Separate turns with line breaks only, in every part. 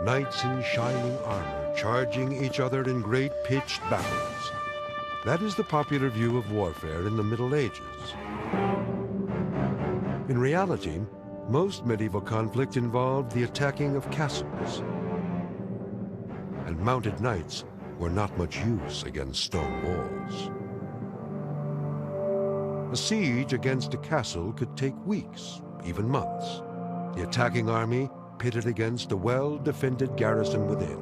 knights in shining armor, charging each other in great pitched battles. That is the popular view of warfare in the Middle Ages. In reality, most medieval conflict involved the attacking of castles, and mounted knights were not much use against stone walls. A siege against a castle could take weeks, even months. The attacking army pitted against a well-defended garrison within.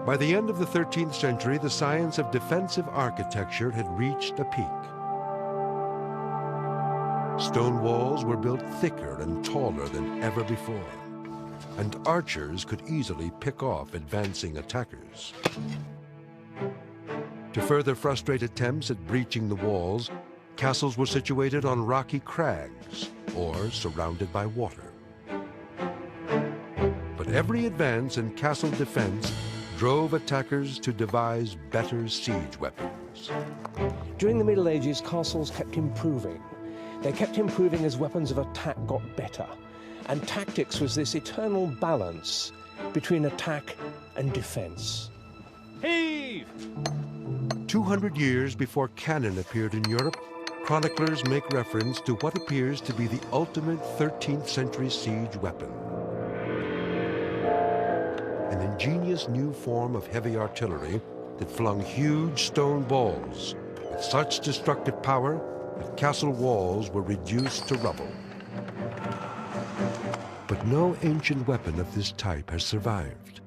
By the end of the 13th century, the science of defensive architecture had reached a peak. Stone walls were built thicker and taller than ever before, and archers could easily pick off advancing attackers. To further frustrate attempts at breaching the walls, castles were situated on rocky crags or surrounded by water. But every advance in castle defense drove attackers to devise better siege weapons.
During the Middle Ages, castles kept improving. They kept improving as weapons of attack got better. And tactics was this eternal balance between attack and defense.
Heave!
200 years before cannon appeared in Europe, chroniclers make reference to what appears to be the ultimate 13th century siege weapon. An ingenious new form of heavy artillery that flung huge stone balls with such destructive power that castle walls were reduced to rubble. But no ancient weapon of this type has survived.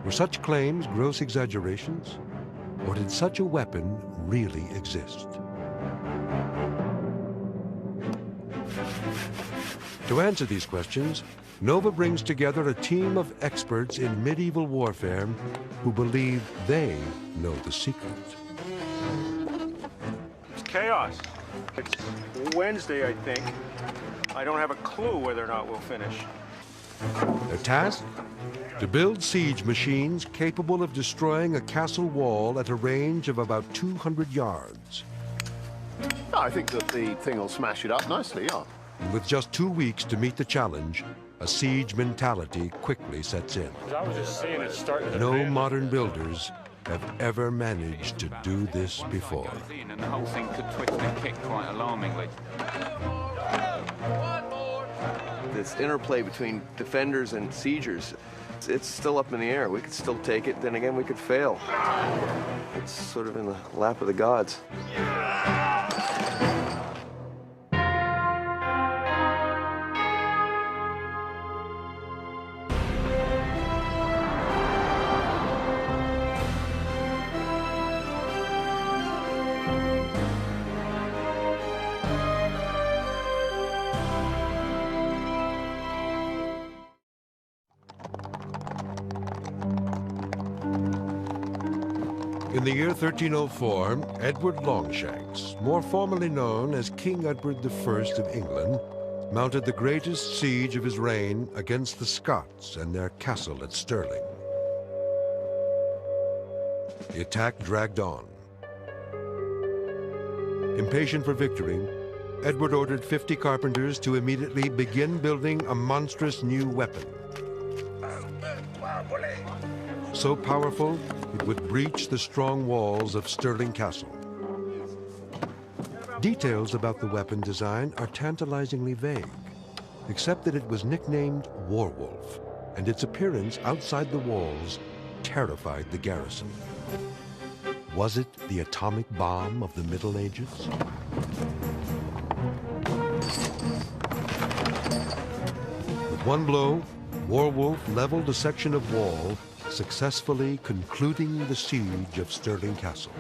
Were such claims gross exaggerations, or did such a weapon really exist? To answer these questions, Nova brings together a team of experts in medieval warfare who believe they know the secret.
It's chaos. It's Wednesday, I think. I don't have a clue whether or not we'll finish.
Their task? To build siege machines capable of destroying a castle wall at a range of about 200 yards.
I think that the thing will smash it up nicely, yeah.
And with just 2 weeks to meet the challenge, a siege mentality quickly sets in.
I was just seeing it starting to
No modern builders have ever managed to do this before.
And the whole thing could twist and kick quite alarmingly.
This interplay between defenders and siegers, it's still up in the air. We could still take it, then again we could fail. It's sort of in the lap of the gods.
In the year 1304, Edward Longshanks, more formally known as King Edward I of England, mounted the greatest siege of his reign against the Scots and their castle at Stirling. The attack dragged on. Impatient for victory, Edward ordered 50 carpenters to immediately begin building a monstrous new weapon. So powerful, it would breach the strong walls of Stirling Castle. Details about the weapon design are tantalizingly vague, except that it was nicknamed Warwolf, and its appearance outside the walls terrified the garrison. Was it the atomic bomb of the Middle Ages? With one blow, Warwolf leveled a section of wall, successfully concluding the siege of Stirling Castle.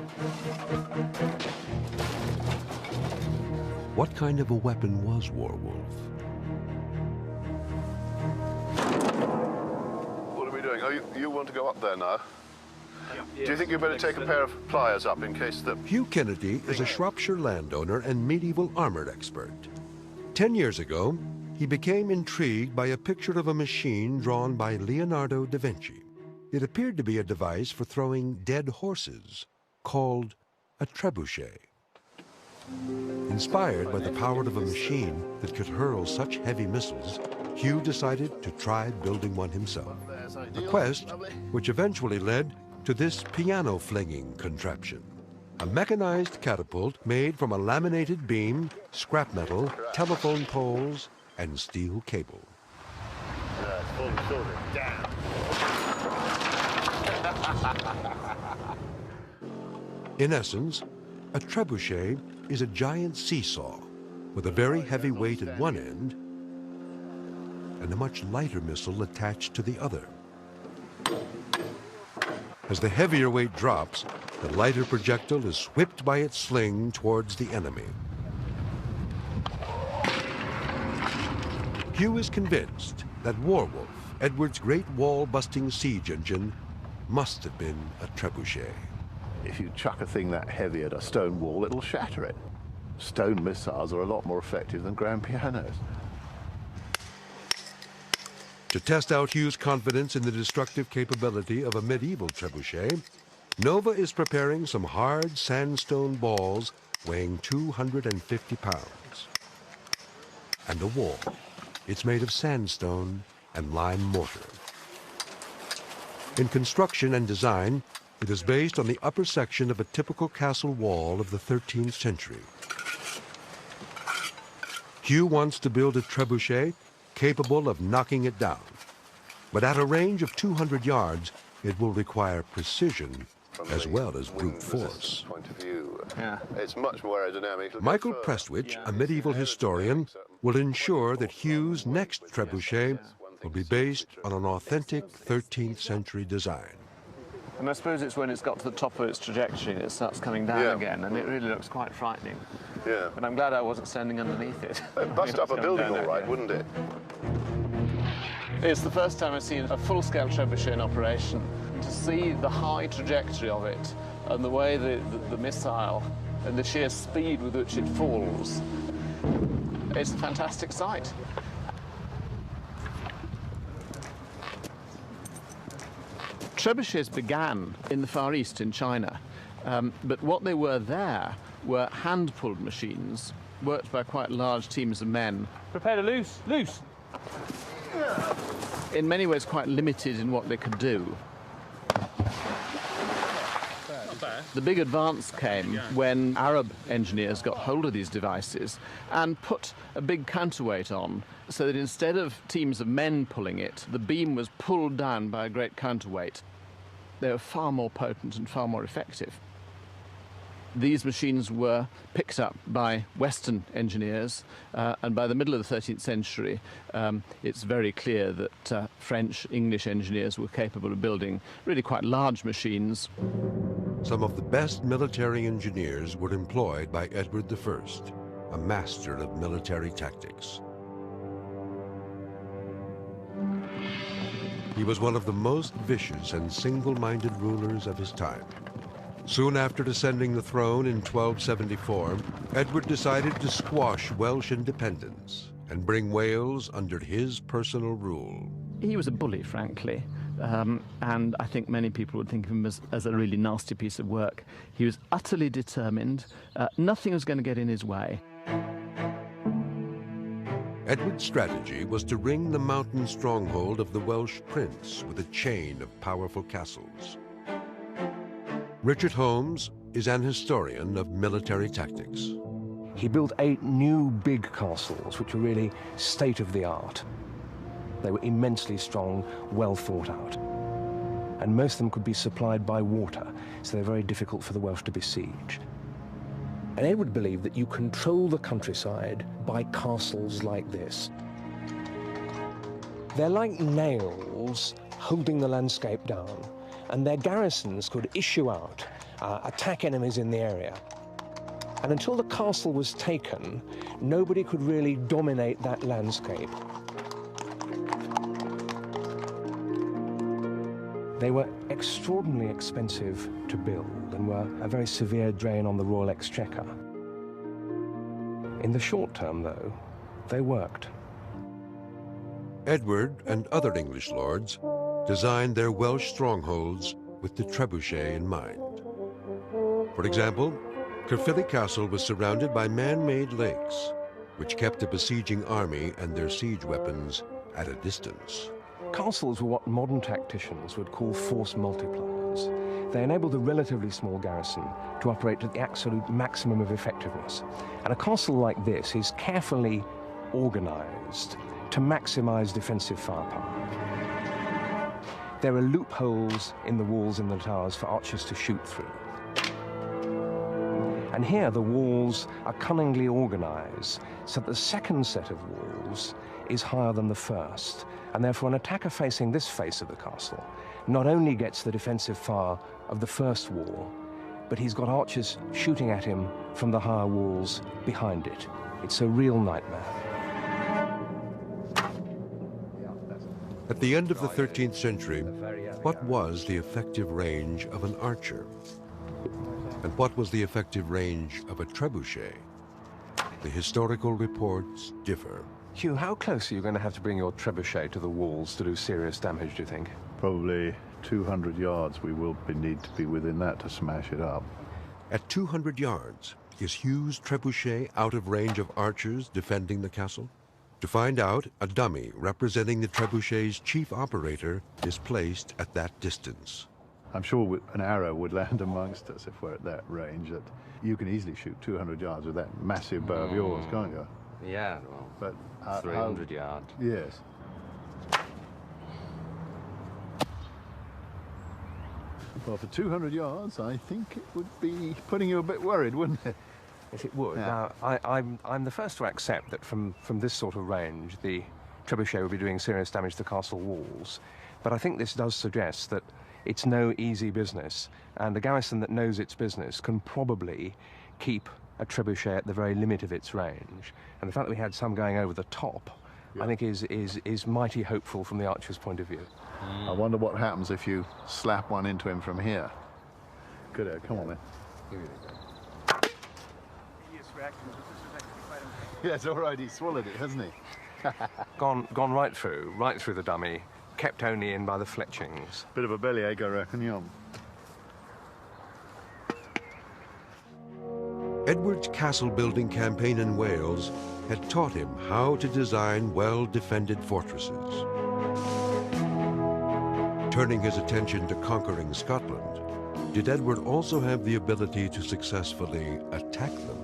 What kind of a weapon was Warwolf?
What are we doing? Oh, you want to go up there now? Do you think you better take a pair of pliers up in case the...
Hugh Kennedy is a Shropshire landowner and medieval armored expert. 10 years ago, he became intrigued by a picture of a machine drawn by Leonardo da Vinci. It appeared to be a device for throwing dead horses, called a trebuchet. Inspired by the power of a machine that could hurl such heavy missiles, Hugh decided to try building one himself. A quest which eventually led to this piano-flinging contraption. A mechanized catapult made from a laminated beam, scrap metal, telephone poles, and steel cable. In essence, a trebuchet is a giant seesaw with a very heavy weight at one end and a much lighter missile attached to the other. As the heavier weight drops, the lighter projectile is whipped by its sling towards the enemy. Hugh is convinced that Warwolf, Edward's great wall-busting siege engine, must have been a trebuchet.
If you chuck a thing that heavy at a stone wall, it'll shatter it. Stone missiles are a lot more effective than grand pianos.
To test out Hugh's confidence in the destructive capability of a medieval trebuchet, Nova is preparing some hard sandstone balls weighing 250 pounds. And a wall. It's made of sandstone and lime mortar. In construction and design, it is based on the upper section of a typical castle wall of the 13th century. Hugh wants to build a trebuchet capable of knocking it down. But at a range of 200 yards, it will require precision as well as brute force.
Point of view. Yeah. It's much more aerodynamic.
Michael Prestwich, a medieval historian, will ensure that Hugh's next trebuchet will be based on an authentic 13th century design.
And I suppose it's when it's got to the top of its trajectory it starts coming down again, and it really looks quite frightening.
Yeah.
But I'm glad I wasn't standing underneath it.
It'd bust up a building all right, wouldn't it?
It's the first time I've seen a full-scale trebuchet in operation. To see the high trajectory of it and the way the missile and the sheer speed with which it falls, it's a fantastic sight. Trebuchets began in the Far East in China, but what they were there were hand-pulled machines worked by quite large teams of men.
Prepare to loose. Loose.
In many ways quite limited in what they could do. The big advance came when Arab engineers got hold of these devices and put a big counterweight on, so that instead of teams of men pulling it, the beam was pulled down by a great counterweight. They were far more potent and far more effective. These machines were picked up by Western engineers, and by the middle of the 13th century, it's very clear that French, English engineers were capable of building really quite large machines.
Some of the best military engineers were employed by Edward I, a master of military tactics. He was one of the most vicious and single-minded rulers of his time. Soon after descending the throne in 1274, Edward decided to squash Welsh independence and bring Wales under his personal rule.
He was a bully, frankly, and I think many people would think of him as a really nasty piece of work. He was utterly determined. Nothing was going to get in his way.
Edward's strategy was to ring the mountain stronghold of the Welsh prince with a chain of powerful castles. Richard Holmes is an historian of military tactics.
He built 8 new big castles, which were really state-of-the-art. They were immensely strong, well thought out. And most of them could be supplied by water, so they're very difficult for the Welsh to besiege. And Edward believed that you control the countryside by castles like this. They're like nails holding the landscape down, and their garrisons could issue out, attack enemies in the area. And until the castle was taken, nobody could really dominate that landscape. They were extraordinarily expensive to build and were a very severe drain on the royal exchequer. In the short term, though, they worked.
Edward and other English lords designed their Welsh strongholds with the trebuchet in mind. For example, Caerphilly Castle was surrounded by man-made lakes, which kept the besieging army and their siege weapons at a distance.
Castles were what modern tacticians would call force multipliers. They enabled a relatively small garrison to operate at the absolute maximum of effectiveness. And a castle like this is carefully organized to maximize defensive firepower. There are loopholes in the walls in the towers for archers to shoot through. And here the walls are cunningly organized so that the second set of walls is higher than the first. And therefore an attacker facing this face of the castle not only gets the defensive fire of the first wall, but he's got archers shooting at him from the higher walls behind it. It's a real nightmare.
At the end of the 13th century, what was the effective range of an archer? And what was the effective range of a trebuchet? The historical reports differ.
Hugh, how close are you going to have to bring your trebuchet to the walls to do serious damage, do you think?
Probably 200 yards. We will need to be within that to smash it up.
At 200 yards, is Hugh's trebuchet out of range of archers defending the castle? To find out, a dummy representing the trebuchet's chief operator is placed at that distance.
I'm sure an arrow would land amongst us if we're at that range. That you can easily shoot 200 yards with that massive bow of yours, can't you?
Yeah, well,
But
300 yards.
Yes. Well, for 200 yards, I think it would be putting you a bit worried, wouldn't it?
Yes, it would.
Yeah.
Now, I'm the first to accept that from this sort of range, the trebuchet would be doing serious damage to castle walls. But I think this does suggest that it's no easy business, and a garrison that knows its business can probably keep a trebuchet at the very limit of its range. And the fact that we had some going over the top, yeah, I think is mighty hopeful from the archer's point of view.
I wonder what happens if you slap one into him from here. Good, come on then. Yes, all right, he swallowed it, hasn't he?
Gone right through the dummy, kept only in by the fletchings.
Bit of a bellyache, I reckon, yeah.
Edward's castle-building campaign in Wales had taught him how to design well-defended fortresses. Turning his attention to conquering Scotland, did Edward also have the ability to successfully attack them?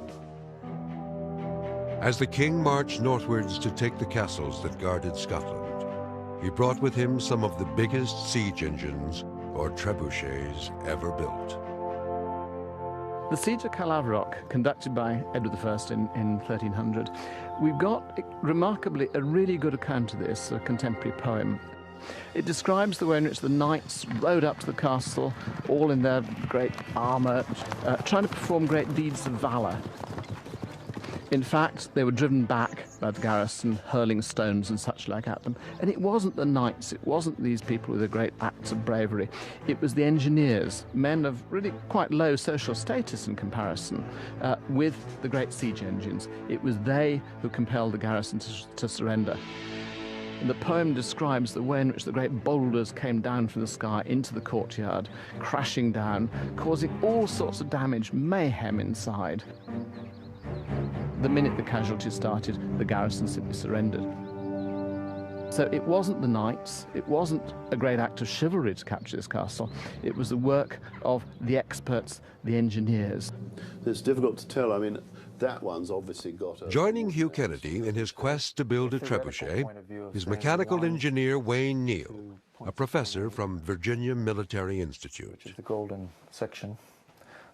As the king marched northwards to take the castles that guarded Scotland, he brought with him some of the biggest siege engines or trebuchets ever built.
The siege of Calavrock, conducted by Edward I in 1300, we've got remarkably a really good account of this, a contemporary poem. It describes the way in which the knights rode up to the castle, all in their great armour, trying to perform great deeds of valour. In fact, they were driven back by the garrison, hurling stones and such like at them. And it wasn't the knights, it wasn't these people with the great acts of bravery. It was the engineers, men of really quite low social status in comparison, with the great siege engines. It was they who compelled the garrison to surrender. And the poem describes the way in which the great boulders came down from the sky into the courtyard, crashing down, causing all sorts of damage, mayhem inside. The minute the casualties started, the garrison simply surrendered. So it wasn't the knights, it wasn't a great act of chivalry to capture this castle, it was the work of the experts, the engineers.
It's difficult to tell. I mean, that one's obviously got a...
Joining Hugh Kennedy in his quest to build a trebuchet is mechanical engineer Wayne Neal, a professor from Virginia Military Institute.
Which is the golden section.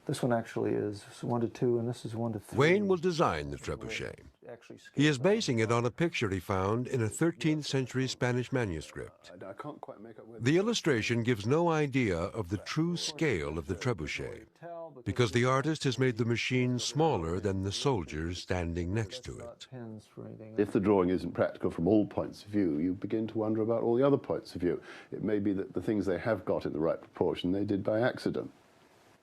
This one actually is 1 to 2, and this is 1 to 3.
Wayne will design the trebuchet. He is basing it on a picture he found in a 13th century Spanish manuscript.
I can't quite make up with
The illustration gives no idea of the true scale of the trebuchet, because the artist has made the machine smaller than the soldiers standing next to it.
If the drawing isn't practical from all points of view, you begin to wonder about all the other points of view. It may be that the things they have got in the right proportion they did by accident.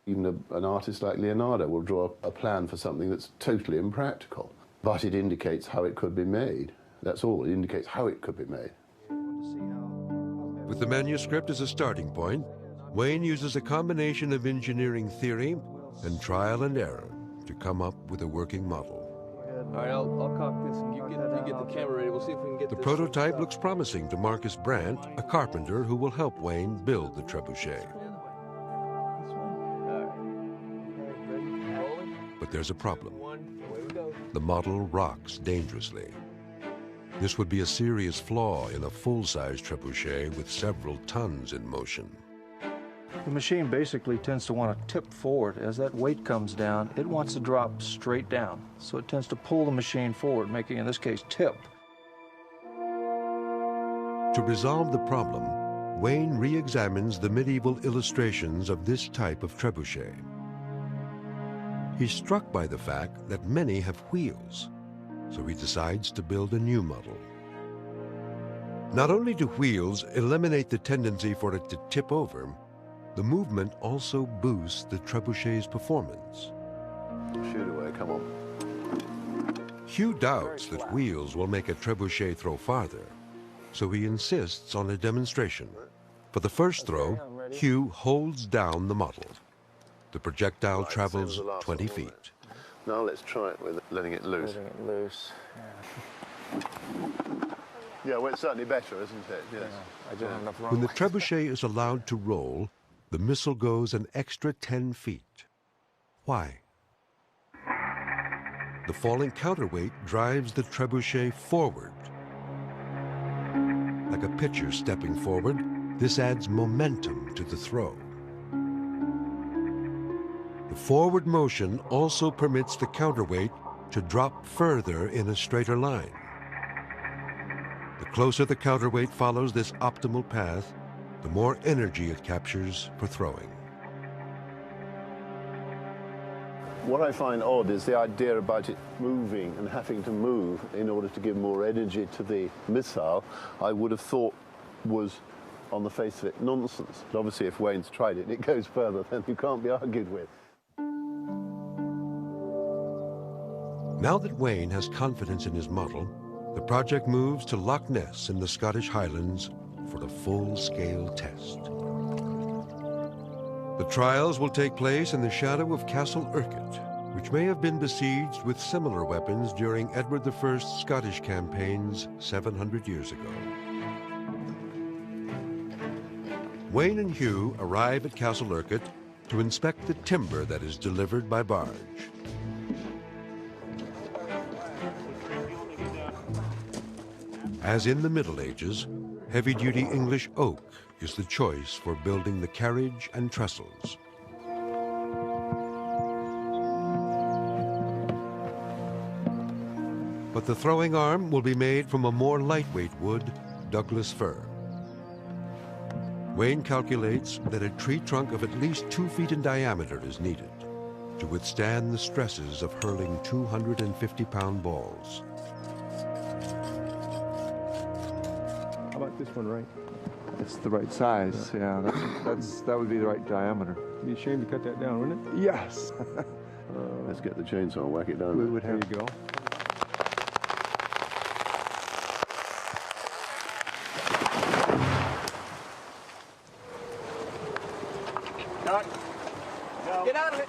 Even an artist like Leonardo will draw a plan for something that's totally impractical, but it indicates how it could be made. That's all, it indicates how it could be made.
With the manuscript as a starting point, Wayne uses a combination of engineering theory and trial and error to come up with a working model.
right, I'll cock this and you get the camera ready. We'll see if we can get
The
this
prototype looks promising to Marcus Brandt, a carpenter who will help Wayne build the trebuchet. But there's a problem. The model rocks dangerously. This would be a serious flaw in a full-size trebuchet with several tons in motion.
The machine basically tends to want to tip forward. As that weight comes down, it wants to drop straight down. So it tends to pull the machine forward, making, in this case, tip.
To resolve the problem, Wayne re-examines the medieval illustrations of this type of trebuchet. He's struck by the fact that many have wheels, so he decides to build a new model. Not only do wheels eliminate the tendency for it to tip over, the movement also boosts the trebuchet's performance.
Shoot away, come on.
Hugh doubts that wheels will make a trebuchet throw farther, so he insists on a demonstration. For the first throw, Hugh holds down the model. The projectile travels 20 feet.
Now let's try it with letting it loose.
Letting it loose.
Yeah, well, it's certainly better, isn't it? Yes.
I don't have enough
When the
runway.
trebuchet is allowed to roll, the missile goes an extra 10 feet. Why? The falling counterweight drives the trebuchet forward. Like a pitcher stepping forward, this adds momentum to the throw. The forward motion also permits the counterweight to drop further in a straighter line. The closer the counterweight follows this optimal path, the more energy it captures for throwing.
What I find odd is the idea about it moving and having to move in order to give more energy to the missile. I would have thought was, on the face of it, nonsense. But obviously, if Wayne's tried it, it goes further, then you can't be argued with.
Now that Wayne has confidence in his model, the project moves to Loch Ness in the Scottish Highlands for a full-scale test. The trials will take place in the shadow of Castle Urquhart, which may have been besieged with similar weapons during Edward I's Scottish campaigns 700 years ago. Wayne and Hugh arrive at Castle Urquhart to inspect the timber that is delivered by barge. As in the Middle Ages, heavy-duty English oak is the choice for building the carriage and trestles. But the throwing arm will be made from a more lightweight wood, Douglas fir. Wayne calculates that a tree trunk of at least 2 feet in diameter is needed to withstand the stresses of hurling 250-pound balls.
How about this one, right? It's the right size. Yeah, that would be the right diameter.
It'd be a shame to cut that down, wouldn't it?
Yes.
Let's get the chainsaw and whack it down.
We would have
There you go.
Get out of it!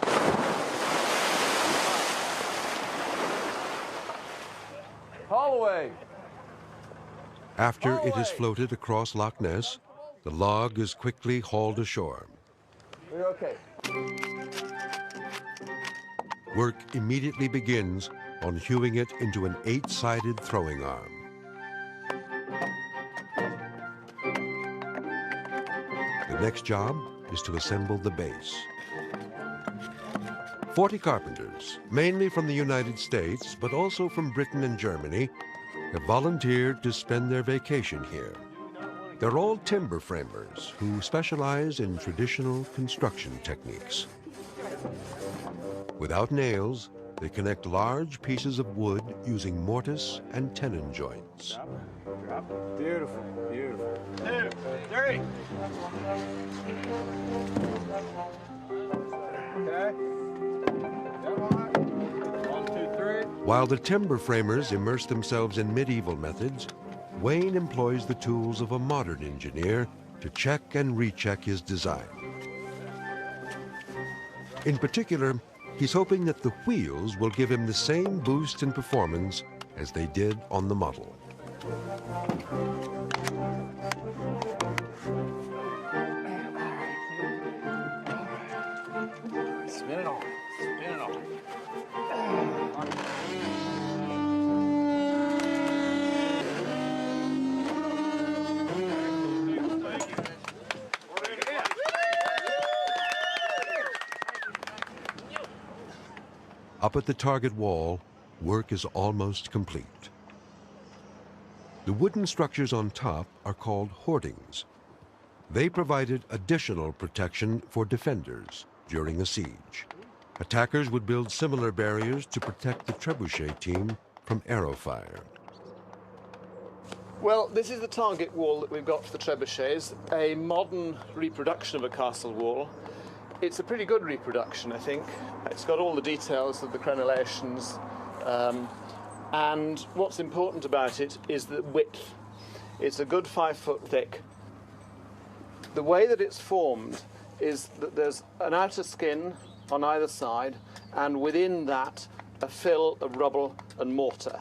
Haul away!
After it is floated across Loch Ness, the log is quickly hauled ashore.
You're okay.
Work immediately begins on hewing it into an 8-sided throwing arm. The next job is to assemble the base. 40 carpenters, mainly from the United States, but also from Britain and Germany, have volunteered to spend their vacation here. They're all timber framers who specialize in traditional construction techniques. Without nails, they connect large pieces of wood using mortise and tenon joints.
Beautiful, beautiful. 2, 3. Okay. 1, 2, 3.
While the timber framers immerse themselves in medieval methods, Wayne employs the tools of a modern engineer to check and recheck his design. In particular, He's hoping that the wheels will give him the same boost in performance as they did on the model.
Spin it on. Spin it on.
Up at the target wall, work is almost complete. The wooden structures on top are called hoardings. They provided additional protection for defenders during a siege. Attackers would build similar barriers to protect the trebuchet team from arrow fire.
Well, this is the target wall that we've got for the trebuchets, a modern reproduction of a castle wall. It's a pretty good reproduction, I think. It's got all the details of the crenellations, and what's important about it is the width. It's a good 5 foot thick. The way that it's formed is that there's an outer skin on either side, and within that a fill of rubble and mortar.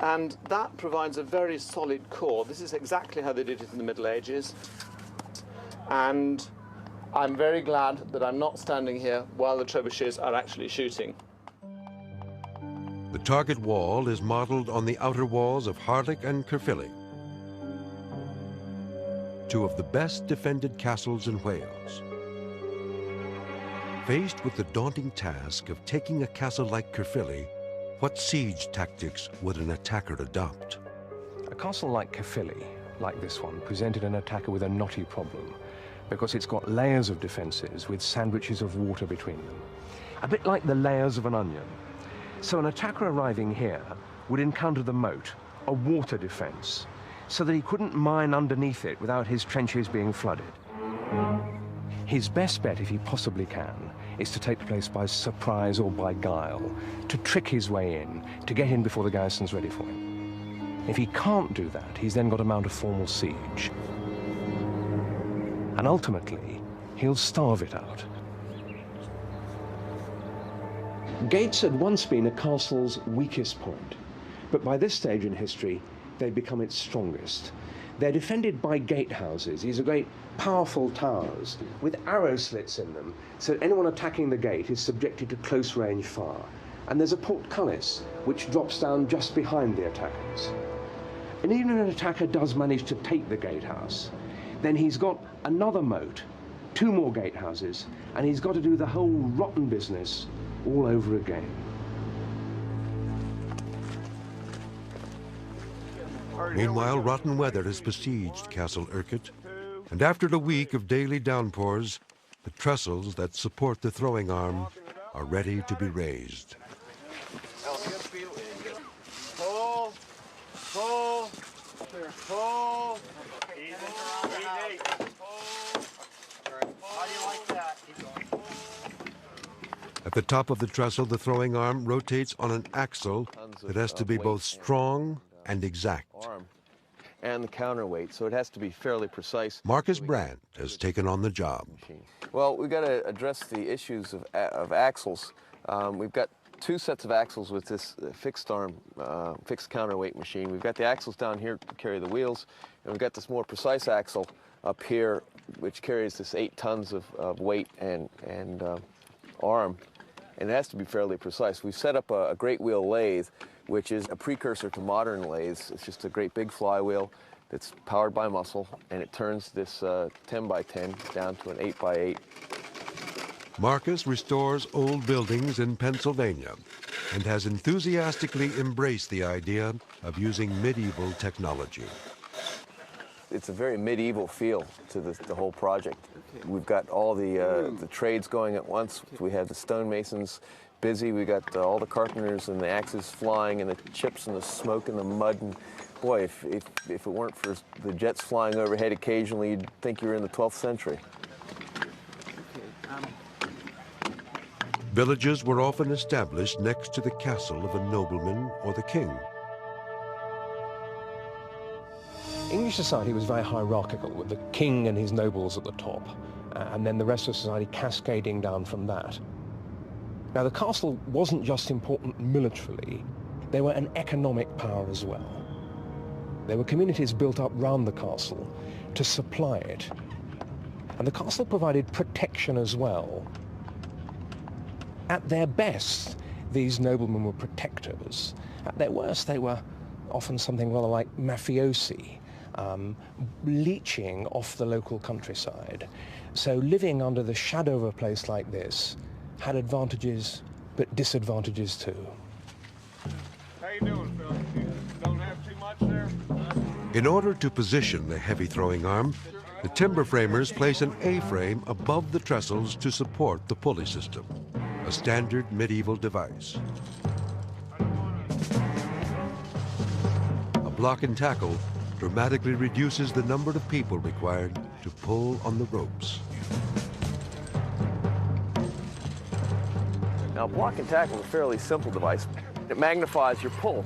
And that provides a very solid core. This is exactly how they did it in the Middle Ages. And I'm very glad that I'm not standing here while the trebuchets are actually shooting.
The target wall is modeled on the outer walls of Harlech and Caerphilly, two of the best defended castles in Wales. Faced with the daunting task of taking a castle like Caerphilly, what siege tactics would an attacker adopt?
A castle like Caerphilly, like this one, presented an attacker with a knotty problem, because it's got layers of defenses with sandwiches of water between them. A bit like the layers of an onion. So an attacker arriving here would encounter the moat, a water defense, so that he couldn't mine underneath it without his trenches being flooded. His best bet, if he possibly can, is to take the place by surprise or by guile, to trick his way in, to get in before the garrison's ready for him. If he can't do that, he's then got to mount a formal siege. And ultimately, he'll starve it out. Gates had once been a castle's weakest point, but by this stage in history, they've become its strongest. They're defended by gatehouses. These are great, powerful towers with arrow slits in them, so anyone attacking the gate is subjected to close-range fire. And there's a portcullis, which drops down just behind the attackers. And even if an attacker does manage to take the gatehouse, then he's got another moat, 2 more gatehouses, and he's got to do the whole rotten business all over again.
Meanwhile, rotten weather has besieged Castle Urquhart, and after a week of daily downpours, the trestles that support the throwing arm are ready to be raised.
Pull, pull, pull. How do you like that? Keep going.
At the top of the trestle, the throwing arm rotates on an axle that has to be both strong and exact.
And the counterweight, so it has to be fairly precise.
Marcus Brandt has taken on the job.
Well, we've got to address the issues of axles. We've got 2 sets of axles with this fixed arm, fixed counterweight machine. We've got the axles down here to carry the wheels, and we've got this more precise axle up here, which carries this 8 tons of weight and arm, and it has to be fairly precise. We've set up a great wheel lathe, which is a precursor to modern lathes. It's just a great big flywheel that's powered by muscle, and it turns this 10 by 10 down to an 8 by 8.
Marcus restores old buildings in Pennsylvania and has enthusiastically embraced the idea of using medieval technology.
It's a very medieval feel to the whole project. We've got all the trades going at once. We have the stonemasons busy. We got all the carpenters and the axes flying and the chips and the smoke and the mud. And boy, if it weren't for the jets flying overhead occasionally, you'd think you were in the 12th century.
Villages were often established next to the castle of a nobleman or the king.
English society was very hierarchical, with the king and his nobles at the top, and then the rest of society cascading down from that. Now, the castle wasn't just important militarily, they were an economic power as well. There were communities built up round the castle to supply it. And the castle provided protection as well. At their best, these noblemen were protectors. At their worst, they were often something rather like mafiosi, leeching off the local countryside. So living under the shadow of a place like this had advantages, but disadvantages too.
How you doing, Phil? You don't have too much there?
In order to position the heavy throwing arm, the timber framers place an A-frame above the trestles to support the pulley system, a standard medieval device. A block and tackle dramatically reduces the number of people required to pull on the ropes.
Now, block and tackle is a fairly simple device. It magnifies your pull.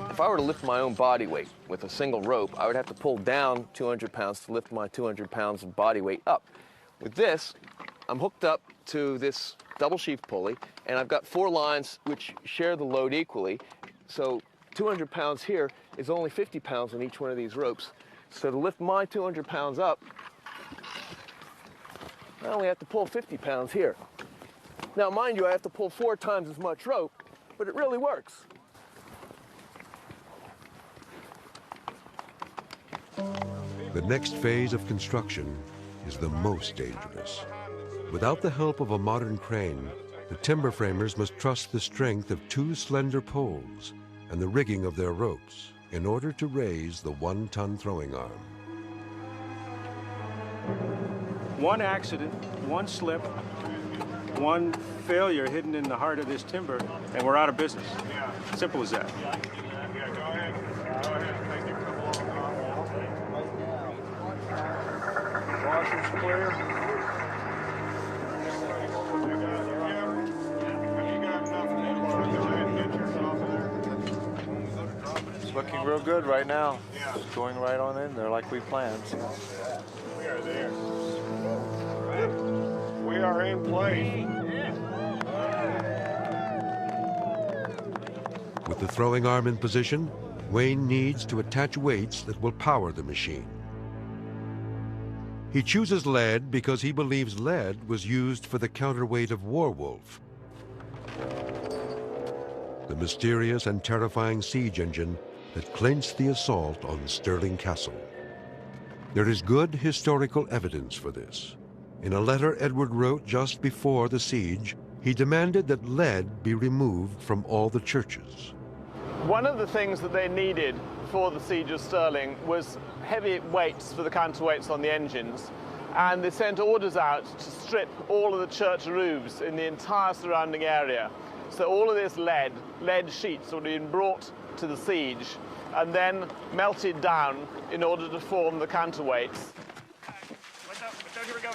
If I were to lift my own body weight with a single rope, I would have to pull down 200 pounds to lift my 200 pounds of body weight up. With this, I'm hooked up to this double sheaf pulley, and I've got 4 lines which share the load equally. So 200 pounds here is only 50 pounds on each one of these ropes. So to lift my 200 pounds up, I only have to pull 50 pounds here. Now, mind you, I have to pull 4 times as much rope, but it really works.
The next phase of construction is the most dangerous. Without the help of a modern crane, the timber framers must trust the strength of 2 slender poles and the rigging of their ropes in order to raise the 1-ton throwing arm.
One accident, one slip, one failure hidden in the heart of this timber, and we're out of business. Simple as that.
Go ahead. Take your couple of them off. Washer's clear. It's looking real good right now. It's going right on in there like we planned. We are there. We are in place.
With the throwing arm in position, Wayne needs to attach weights that will power the machine. He chooses lead because he believes lead was used for the counterweight of Warwolf, the mysterious and terrifying siege engine that clinched the assault on Stirling Castle. There is good historical evidence for this. In a letter Edward wrote just before the siege, he demanded that lead be removed from all the churches.
One of the things that they needed for the siege of Stirling was heavy weights for the counterweights on the engines, and they sent orders out to strip all of the church roofs in the entire surrounding area. So all of this lead sheets would have been brought to the siege and then melted down in order to form the counterweights.
Here we go.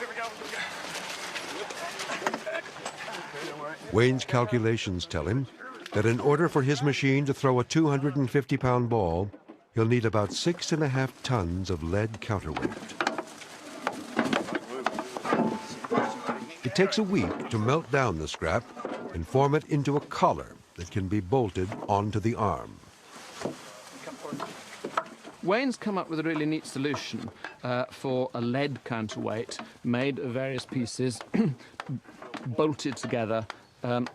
Wayne's calculations tell him that in order for his machine to throw a 250-pound ball, he'll need about 6.5 tons of lead counterweight. It takes a week to melt down the scrap and form it into a collar that can be bolted onto the arm.
Wayne's come up with a really neat solution for a lead counterweight made of various pieces, bolted together.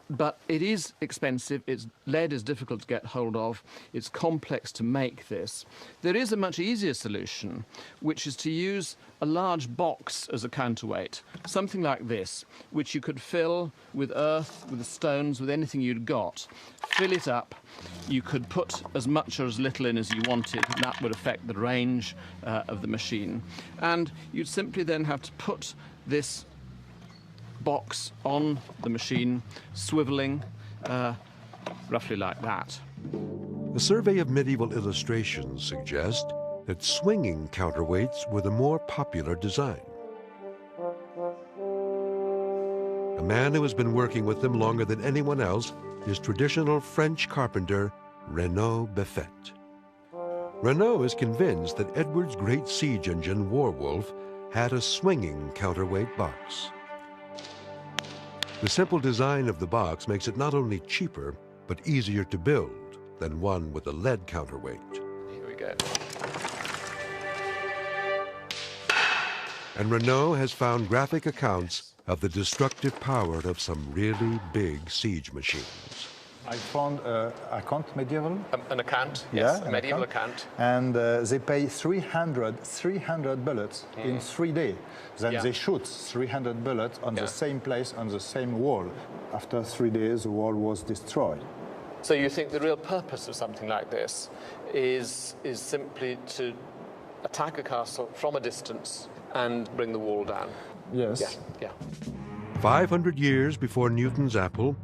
But it is expensive, lead is difficult to get hold of, it's complex to make this. There is a much easier solution, which is to use a large box as a counterweight, something like this, which you could fill with earth, with stones, with anything you'd got. Fill it up, you could put as much or as little in as you wanted, and that would affect the range of the machine. And you'd simply then have to put this box on the machine, swiveling roughly like that.
A survey of medieval illustrations suggests that swinging counterweights were the more popular design. A man who has been working with them longer than anyone else is traditional French carpenter Renaud Buffet. Renaud is convinced that Edward's great siege engine Warwolf had a swinging counterweight box. The simple design of the box makes it not only cheaper, but easier to build than one with a lead counterweight.
Here we go.
And Renault has found graphic accounts of the destructive power of some really big siege machines.
I found an account medieval.
An account,
Yeah,
yes, a medieval account.
And they pay 300 bullets in 3 days. Then they shoot 300 bullets on the same place, on the same wall. After 3 days, the wall was destroyed.
So you think the real purpose of something like this is simply to attack a castle from a distance and bring the wall down?
Yes.
Yeah.
500 years before Newton's apple,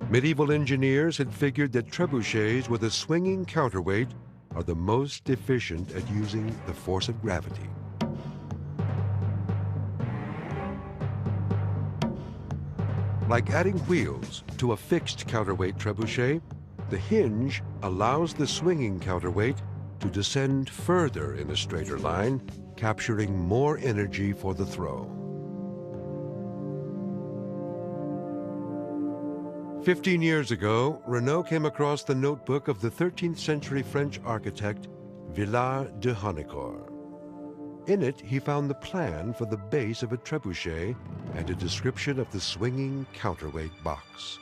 medieval engineers had figured that trebuchets with a swinging counterweight are the most efficient at using the force of gravity. Like adding wheels to a fixed counterweight trebuchet, the hinge allows the swinging counterweight to descend further in a straighter line, capturing more energy for the throw. 15 years ago, Renault came across the notebook of the 13th century French architect Villard de Honnecourt. In it, he found the plan for the base of a trebuchet and a description of the swinging counterweight box.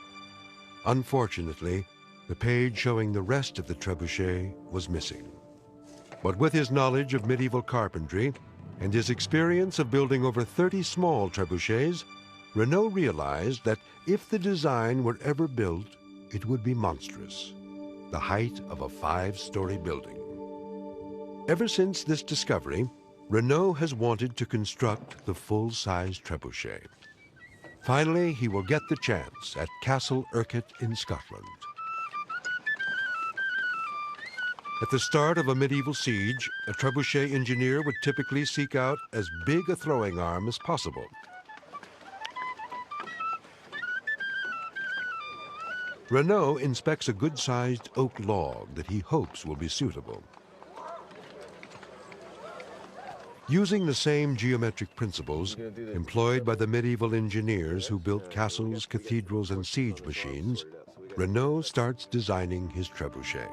Unfortunately, the page showing the rest of the trebuchet was missing. But with his knowledge of medieval carpentry and his experience of building over 30 small trebuchets, Renault realized that if the design were ever built, it would be monstrous, the height of a 5-story building. Ever since this discovery, Renault has wanted to construct the full-size trebuchet. Finally, he will get the chance at Castle Urquhart in Scotland. At the start of a medieval siege, a trebuchet engineer would typically seek out as big a throwing arm as possible. Renault inspects a good-sized oak log that he hopes will be suitable. Using the same geometric principles employed by the medieval engineers who built castles, cathedrals, and siege machines, Renault starts designing his trebuchet.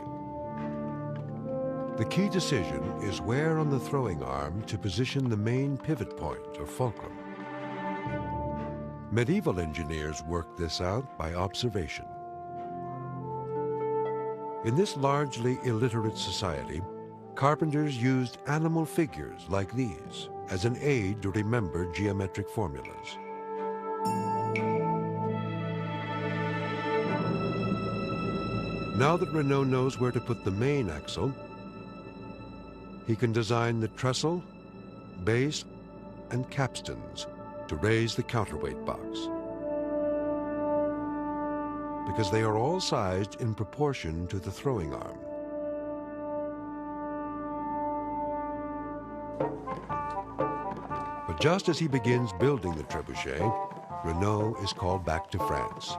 The key decision is where on the throwing arm to position the main pivot point or fulcrum. Medieval engineers worked this out by observation. In this largely illiterate society, carpenters used animal figures like these as an aid to remember geometric formulas. Now that Renault knows where to put the main axle, he can design the trestle, base, and capstans to raise the counterweight box, because they are all sized in proportion to the throwing arm. But just as he begins building the trebuchet, Renault is called back to France.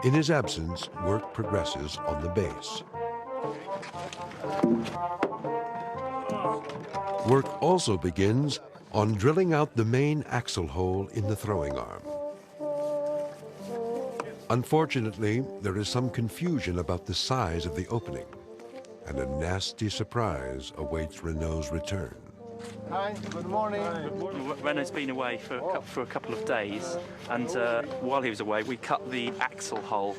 In his absence, work progresses on the base. Work also begins on drilling out the main axle hole in the throwing arm. Unfortunately, there is some confusion about the size of the opening, and a nasty surprise awaits Renault's return.
Hi, good morning.
Renault's been away for a couple of days, and while he was away, we cut the axle hole.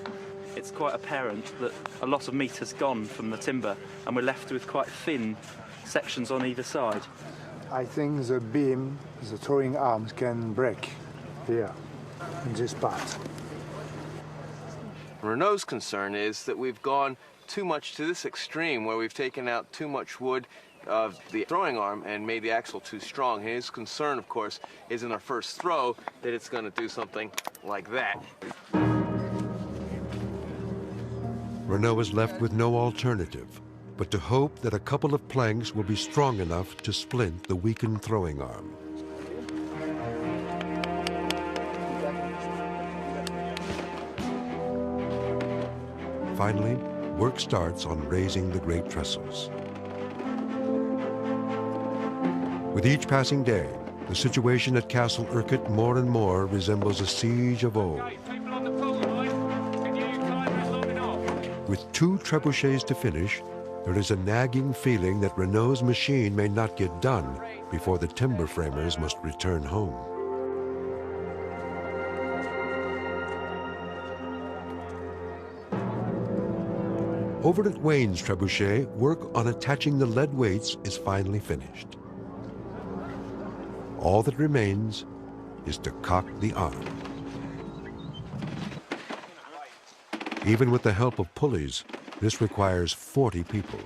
It's quite apparent that a lot of meat has gone from the timber, and we're left with quite thin sections on either side.
I think the beam, the throwing arms can break here, in this part.
Renault's concern is that we've gone too much to this extreme, where we've taken out too much wood of the throwing arm and made the axle too strong. His concern, of course, is in our first throw that it's going to do something like that.
Renault is left with no alternative but to hope that a couple of planks will be strong enough to splint the weakened throwing arm. Finally, work starts on raising the great trestles. With each passing day, the situation at Castle Urquhart more and more resembles a siege of old. With 2 trebuchets to finish, there is a nagging feeling that Renault's machine may not get done before the timber framers must return home. Over at Wayne's trebuchet, work on attaching the lead weights is finally finished. All that remains is to cock the arm. Even with the help of pulleys, this requires 40 people.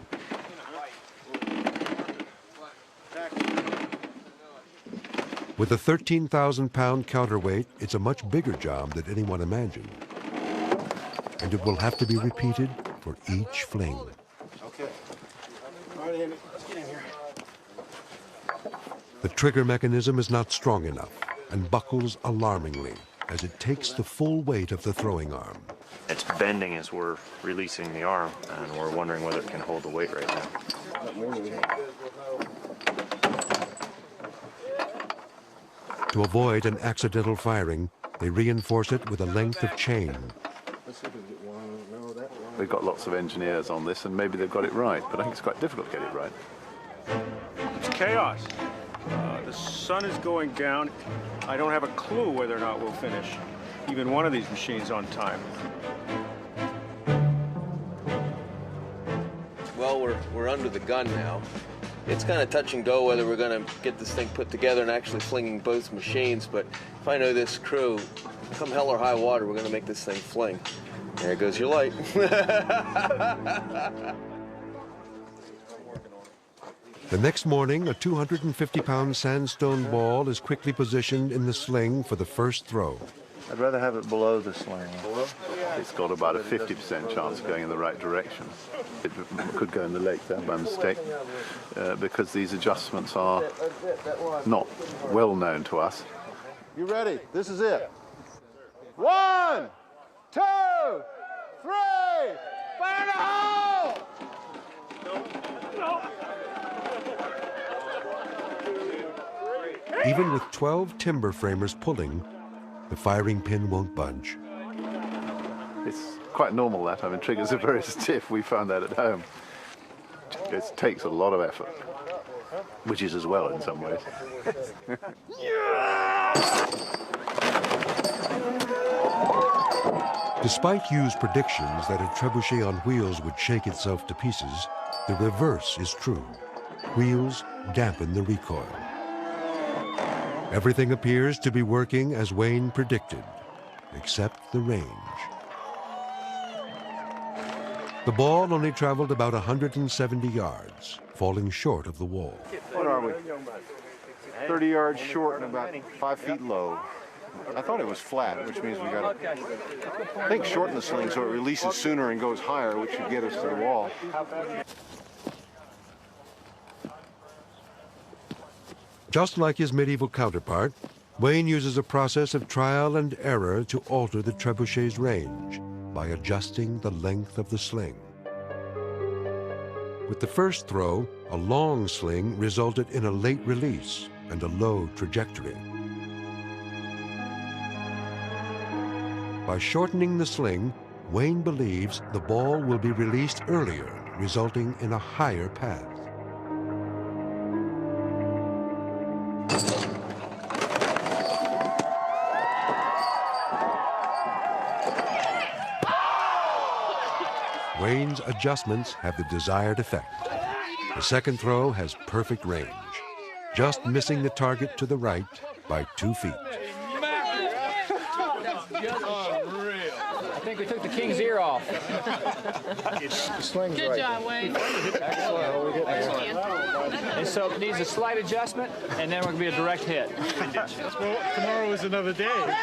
With a 13,000-pound counterweight, it's a much bigger job than anyone imagined. And it will have to be repeated for each fling.
Okay. All right, Amy, let's get in here.
The trigger mechanism is not strong enough and buckles alarmingly as it takes the full weight of the throwing arm.
It's bending as we're releasing the arm, and we're wondering whether it can hold the weight right now.
To avoid an accidental firing, they reinforce it with a length of chain.
We've got lots of engineers on this, and maybe they've got it right, but I think it's quite difficult to get it right.
It's chaos. The sun is going down. I don't have a clue whether or not we'll finish even one of these machines on time.
Well, we're under the gun now. It's kind of touch and go whether we're going to get this thing put together and actually flinging both machines, but if I know this crew, come hell or high water, we're going to make this thing fling. There goes your light.
The next morning, a 250-pound sandstone ball is quickly positioned in the sling for the first throw.
I'd rather have it below the sling.
It's got about a 50% chance of going in the right direction. It could go in the lake there by mistake, because these adjustments are not well known to us.
You ready? This is it. 1, 2, 3, fire the hole!
Even with 12 timber framers pulling, the firing pin won't budge.
It's quite normal that. I mean, triggers are very stiff. We found that at home. It takes a lot of effort, which is as well in some ways.
Despite Hugh's predictions that a trebuchet on wheels would shake itself to pieces, the reverse is true. Wheels dampen the recoil. Everything appears to be working as Wayne predicted, except the range. The ball only traveled about 170 yards, falling short of the wall.
What are we? 30 yards short and about 5 feet low. I thought it was flat, which means we got to, I think, shorten the sling so it releases sooner and goes higher, which should get us to the wall.
Just like his medieval counterpart, Wayne uses a process of trial and error to alter the trebuchet's range by adjusting the length of the sling. With the first throw, a long sling resulted in a late release and a low trajectory. By shortening the sling, Wayne believes the ball will be released earlier, resulting in a higher path. Wayne's adjustments have the desired effect. The second throw has perfect range, just missing the target to the right by 2 feet.
I think we took the king's ear off.
Good
job, Wayne. Excellent. And so it needs a slight adjustment, and then we're going to be a direct hit.
Well, tomorrow is another day.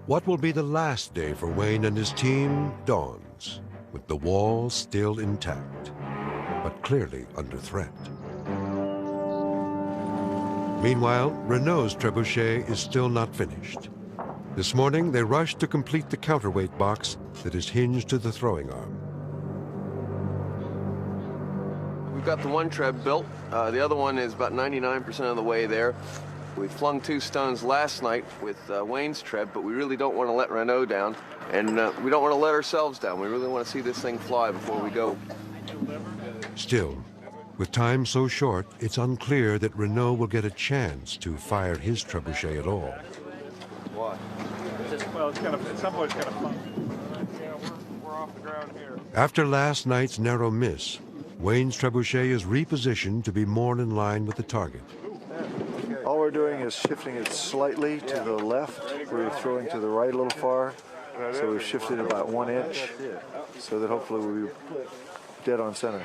What will be the last day for Wayne and his team dawns, with the wall still intact, but clearly under threat. Meanwhile, Renault's trebuchet is still not finished. This morning, they rush to complete the counterweight box that is hinged to the throwing arm.
We've got the one treb built. The other one is about 99% of the way there. We flung 2 stones last night with Wayne's treb, but we really don't want to let Renault down, and we don't want to let ourselves down. We really want to see this thing fly before we go.
Still, with time so short, it's unclear that Renault will get a chance to fire his trebuchet at all.
Why?
Well, it's kind of, at some point it's kind of fun. Yeah, we're off the ground here.
After last night's narrow miss, Wayne's trebuchet is repositioned to be more in line with the target.
All we're doing is shifting it slightly to the left. We're throwing to the right a little far. So we've shifted about 1 inch so that hopefully we'll be dead on center.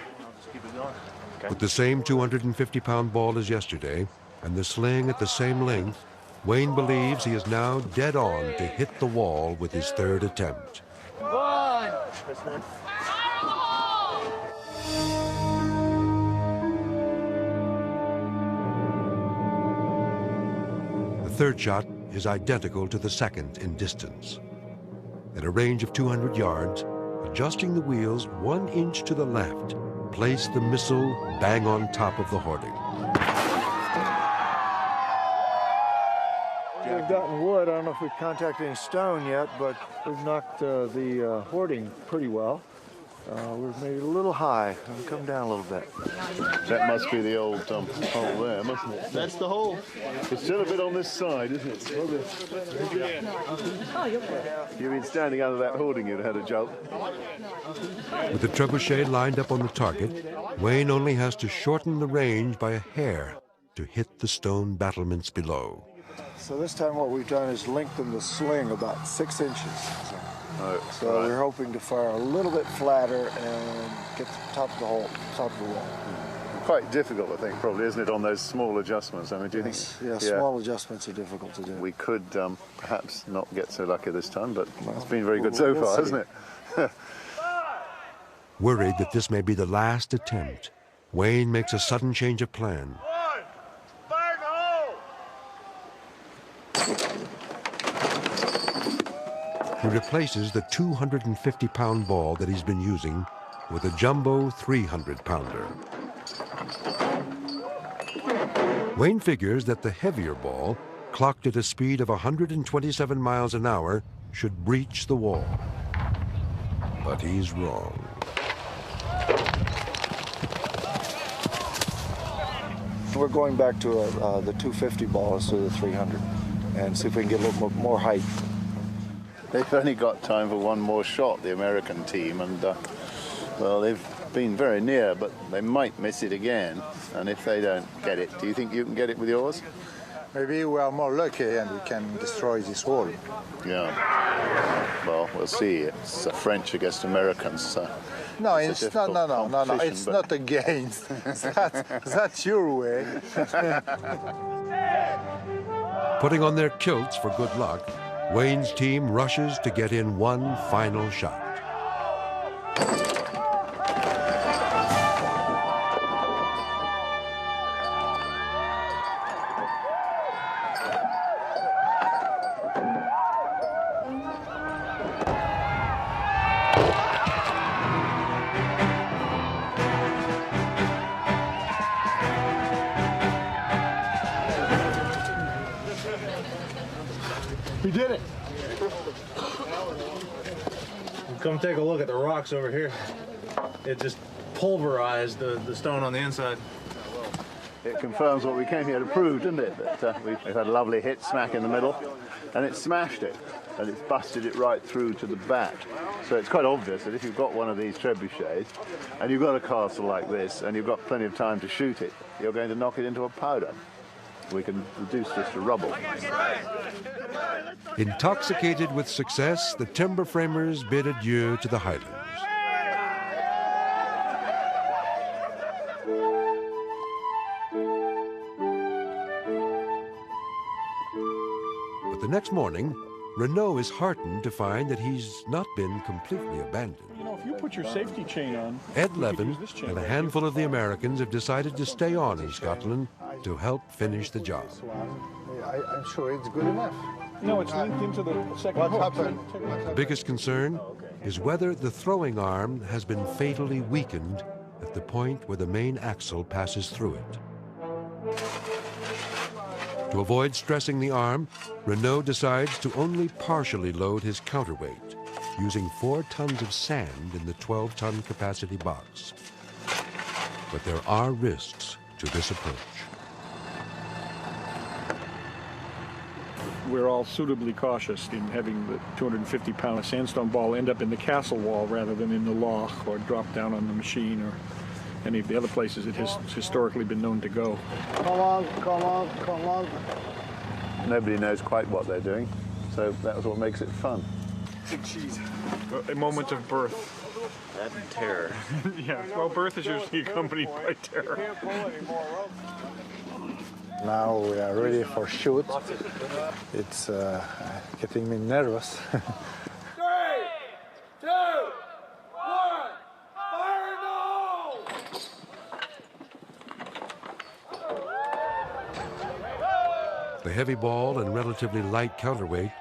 With the same 250-pound ball as yesterday and the sling at the same length, Wayne believes he is now dead on to hit the wall with his 3rd attempt. The 3rd shot is identical to the 2nd in distance. At a range of 200 yards, adjusting the wheels 1 inch to the left, place the missile bang on top of the hoarding.
We've gotten wood. I don't know if we've contacted any stone yet, but we've knocked the hoarding pretty well. We've made it a little high. It'll come down a little bit.
That must be the old hole there, mustn't it?
That's the hole.
It's still a bit on this side, isn't it? You've been standing under that hoarding, you'd have had a jolt.
With the trebuchet lined up on the target, Wayne only has to shorten the range by a hair to hit the stone battlements below.
So this time what we've done is lengthen the sling about 6 inches. So we're hoping to fire a little bit flatter and get the top of the hole, top of the wall.
Quite difficult, I think, probably, isn't it, on those small adjustments? I mean, do you think?
Yeah, small adjustments are difficult to do.
We could perhaps not get so lucky this time, but it's been very good so far, hasn't it?
Worried that this may be the last attempt, Wayne makes a sudden change of plan. He replaces the 250-pound ball that he's been using with a jumbo 300-pounder. Wayne figures that the heavier ball, clocked at a speed of 127 miles an hour, should breach the wall. But he's wrong.
We're going back to the 250 ball instead of the 300 and see if we can get a little more height.
They've only got time for one more shot, the American team, and well, they've been very near, but they might miss it again. And if they don't get it, do you think you can get it with yours?
Maybe we are more lucky and we can destroy this wall.
Yeah. Well, we'll see. It's French against Americans. So
no, it's not. No. It's not against. That's your way.
Putting on their kilts for good luck, Wayne's team rushes to get in one final shot.
We did it. Come take a look at the rocks over here. It just pulverized the stone on the inside.
It confirms what we came here to prove, didn't it? That we've had a lovely hit smack in the middle, and it smashed it, and it's busted it right through to the back. So it's quite obvious that if you've got one of these trebuchets, and you've got a castle like this, and you've got plenty of time to shoot it, you're going to knock it into a powder. We can reduce this to rubble.
Intoxicated with success, the timber framers bid adieu to the Highlands. But the next morning, Renault is heartened to find that he's not been completely abandoned.
You know, if you put your safety chain on...
Ed Levin and a handful of the Americans have decided to stay on in Scotland to help finish the job.
I'm sure it's good enough.
No, it's linked into the second
What
hook.
happened?
The biggest concern is whether the throwing arm has been fatally weakened at the point where the main axle passes through it. To avoid stressing the arm, Renault decides to only partially load his counterweight, using 4 tons of sand in the 12-ton capacity box. But there are risks to this approach.
We're all suitably cautious in having the 250-pound sandstone ball end up in the castle wall rather than in the loch or drop down on the machine or any of the other places it has historically been known to go.
Come on, come on, come on. Nobody knows quite what they're doing, so that's what makes it fun.
Jeez. A moment of birth.
And terror.
Yeah, well, birth is usually accompanied by terror.
Now we are ready for shoot. It's getting me nervous.
3, 2, 1, fire in the hole!
The heavy ball and relatively light counterweight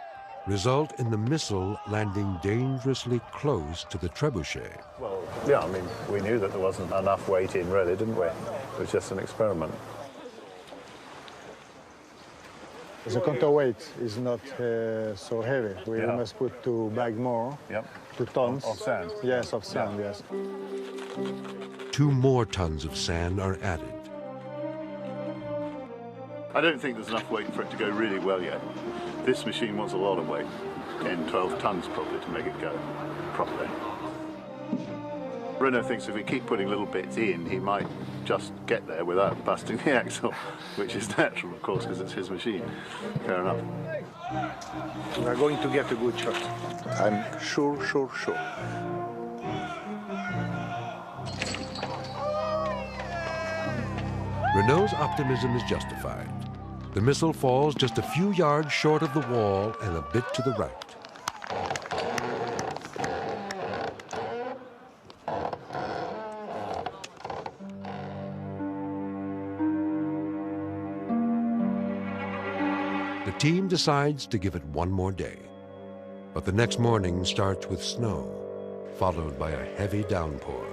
result in the missile landing dangerously close to the trebuchet.
Well, yeah, I mean, we knew that there wasn't enough weight in, really, didn't we? It was just an experiment.
The counterweight is not so heavy. We must put 2 bags more.
Yep.
2 tons.
Of sand?
Yes, of sand, yes.
2 more tons of sand are added.
I don't think there's enough weight for it to go really well yet. This machine wants a lot of weight, 10, 12 tons probably, to make it go properly. Renault thinks if we keep putting little bits in, he might just get there without busting the axle, which is natural, of course, because it's his machine. Fair enough.
We are going to get a good shot. I'm sure.
Renault's optimism is justified. The missile falls just a few yards short of the wall and a bit to the right. The team decides to give it one more day. But the next morning starts with snow, followed by a heavy downpour.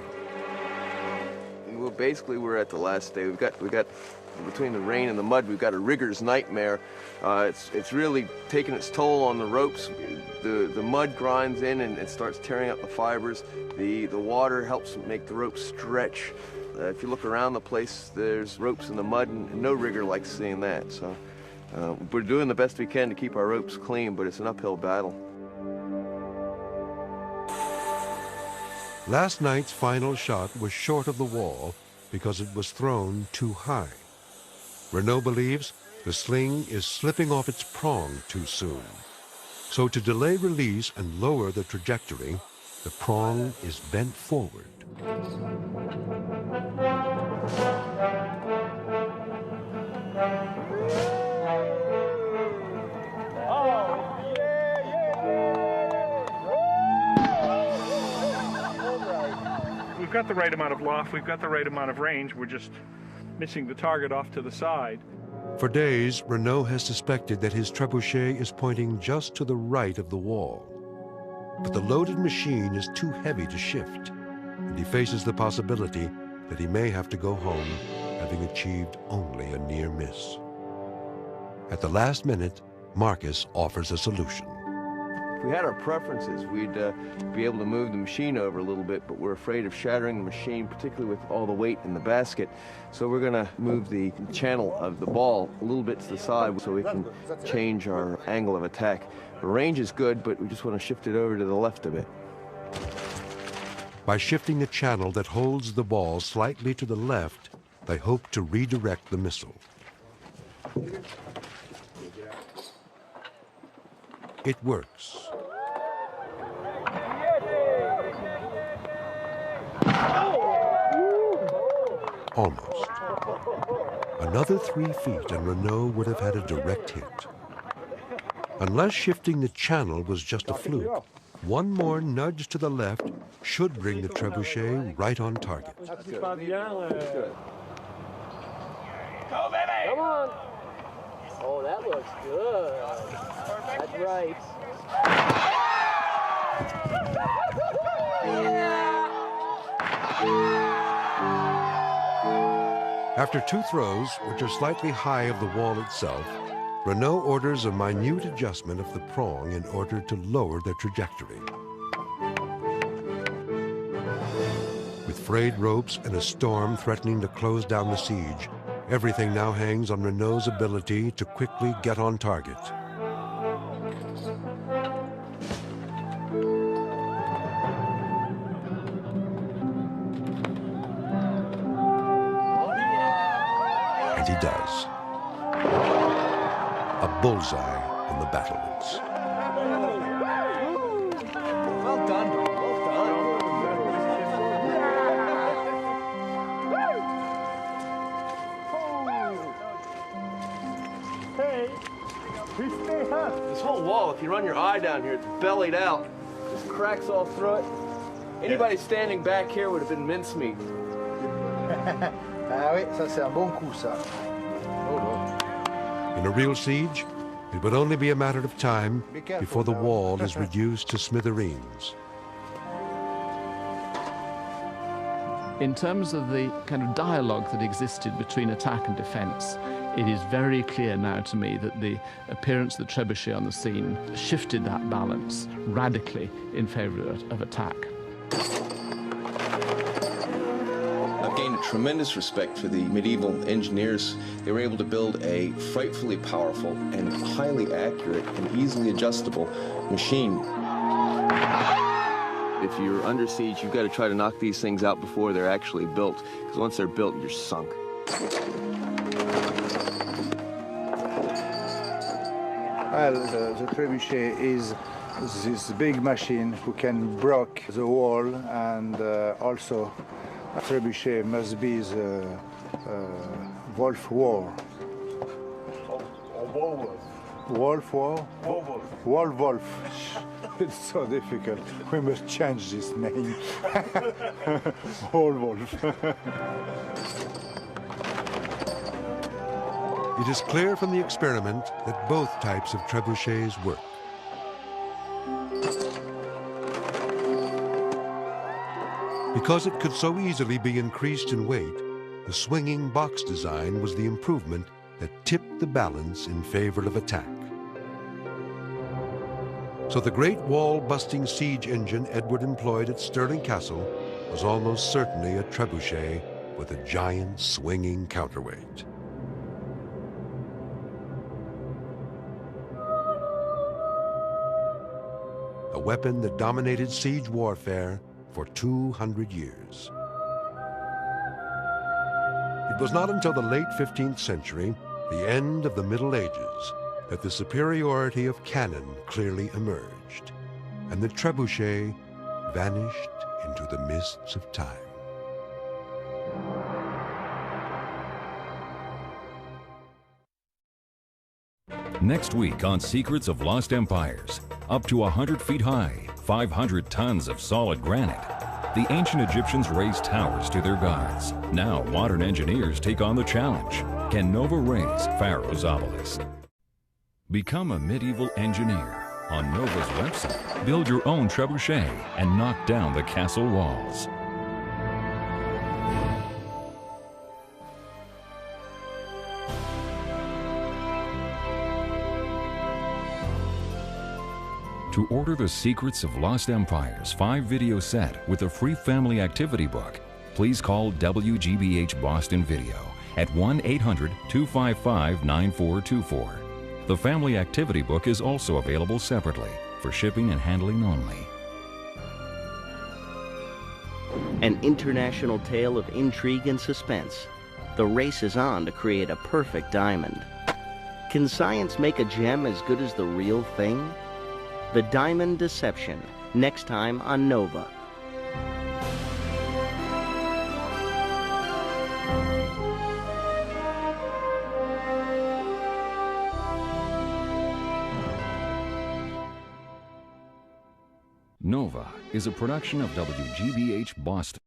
Well, basically, we're at the last day. We've got between the rain and the mud, we've got a rigger's nightmare. It's really taking its toll on the ropes. The mud grinds in and it starts tearing up the fibers. The water helps make the ropes stretch. If you look around the place, there's ropes in the mud, and no rigger likes seeing that. So we're doing the best we can to keep our ropes clean, but it's an uphill battle.
Last night's final shot was short of the wall because it was thrown too high. Renault believes the sling is slipping off its prong too soon. So to delay release and lower the trajectory, the prong is bent forward.
We've got the right amount of loft, we've got the right amount of range, we're just missing the target off to the side.
For days, Renault has suspected that his trebuchet is pointing just to the right of the wall. But the loaded machine is too heavy to shift, and he faces the possibility that he may have to go home having achieved only a near miss. At the last minute, Marcus offers a solution.
If we had our preferences, we'd be able to move the machine over a little bit, but we're afraid of shattering the machine, particularly with all the weight in the basket. So we're going to move the channel of the ball a little bit to the side so we can change our angle of attack. The range is good, but we just want to shift it over to the left a bit.
By shifting the channel that holds the ball slightly to the left, they hope to redirect the missile. It works. Almost. Another 3 feet and Renault would have had a direct hit. Unless shifting the channel was just a fluke, one more nudge to the left should bring the trebuchet right on target.
Go, baby! Come on! Oh, that looks good. That's right.
After 2 throws, which are slightly high of the wall itself, Renault orders a minute adjustment of the prong in order to lower their trajectory. With frayed ropes and a storm threatening to close down the siege, everything now hangs on Renault's ability to quickly get on target. And he does. A bullseye on the battlements.
Well done.
Hey, we stay up.
This whole wall, if you run your eye down here, it's bellied out. There's cracks all through it. Anybody standing back here would have been mincemeat.
Ah oui, ça c'est un bon coup ça.
In a real siege, it would only be a matter of time before the wall is reduced to smithereens.
In terms of the kind of dialogue that existed between attack and defense, it is very clear now to me that the appearance of the trebuchet on the scene shifted that balance radically in favor of attack.
I've gained a tremendous respect for the medieval engineers. They were able to build a frightfully powerful and highly accurate and easily adjustable machine. If you're under siege, you've got to try to knock these things out before they're actually built, because once they're built, you're sunk.
Well, the trebuchet is this big machine who can break the wall, and also a trebuchet must be the wolf war. Wolf war? Wolf. It's so difficult. We must change this name. Wolf.
It is clear from the experiment that both types of trebuchets work. Because it could so easily be increased in weight, the swinging box design was the improvement that tipped the balance in favor of attack. So the great wall-busting siege engine Edward employed at Stirling Castle was almost certainly a trebuchet with a giant swinging counterweight. A weapon that dominated siege warfare for 200 years. It was not until the late 15th century, the end of the Middle Ages, that the superiority of cannon clearly emerged, and the trebuchet vanished into the mists of time.
Next week on Secrets of Lost Empires, up to 100 feet high, 500 tons of solid granite. The ancient Egyptians raised towers to their gods. Now modern engineers take on the challenge. Can Nova raise Pharaoh's obelisk? Become a medieval engineer. On Nova's website, build your own trebuchet and knock down the castle walls. To order the Secrets of Lost Empires 5-video set with a free family activity book, please call WGBH Boston Video at 1-800-255-9424. The family activity book is also available separately for shipping and handling only.
An international tale of intrigue and suspense. The race is on to create a perfect diamond. Can science make a gem as good as the real thing? The Diamond Deception, next time on Nova.
Nova is a production of WGBH Boston.